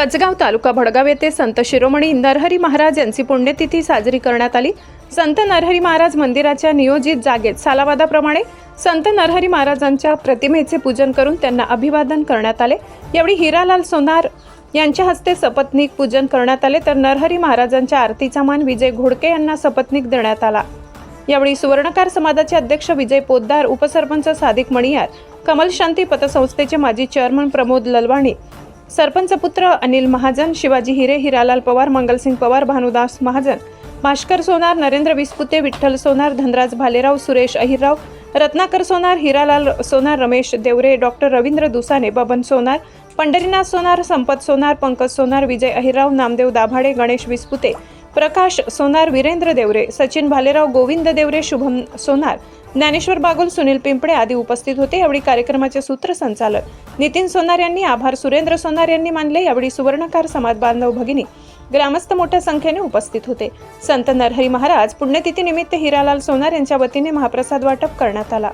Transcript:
हजगाव तालुका भडगाव येथे संत शिरोमणी नरहरी महाराज यांची पुण्यतिथी साजरी करण्यात आली। संत नरहरी महाराज मंदिराच्या नियोजित जागेत सालावादाप्रमाणे संत नरहरी महाराजांच्या प्रतिमेचे पूजन करून त्यांना अभिवादन करण्यात आले। यावेळी हिरालाल सोनार यांच्या हस्ते सपत्नीक पूजन करण्यात आले, तर नरहरी महाराजांच्या आरतीचा मान विजय घोडके यांना सपत्नीक देण्यात आला। यावेळी सुवर्णकार समाजाचे अध्यक्ष विजय पोद्दार, उपसरपंच सादिक मणियार, कमल शांती पतसंस्थेचे माजी चेअरमन प्रमोद ललवाणी, सरपंच पुत्र अनिल महाजन, शिवाजी हिरे, हिरालाल पवार, मंगलसिंग पवार, भानुदास महाजन, भास्कर सोनार, नरेंद्र विस्पुते, विठ्ठल सोनार, धनराज भालेराव, सुरेश अहिरराव, रत्नाकर सोनार, हिरालाल सोनार, रमेश देवरे, डॉक्टर रवींद्र दुसाने, बबन सोनार, पंढरीनाथ सोनार, संपत सोनार, पंकज सोनार, विजय अहिरराव, नामदेव दाभाडे, गणेश विस्पुते, प्रकाश सोनार, वीरेंद्र देवरे, सचिन भालेराव, गोविंद देवरे, शुभम सोनार, ज्ञानेश्वर बागुल, सुनील पिंपळे आदी उपस्थित होते। यावेळी कार्यक्रमाचे सूत्रसंचालक नितीन सोनार यांनी आभार सुरेंद्र सोनार यांनी मानले। यावेळी सुवर्णकार समाज बांधव भगिनी ग्रामस्थ मोठ्या संख्येने उपस्थित होते। संत नरहरी महाराज पुण्यतिथी निमित्त हिरालाल सोनार यांच्या वतीने महाप्रसाद वाटप करण्यात आला।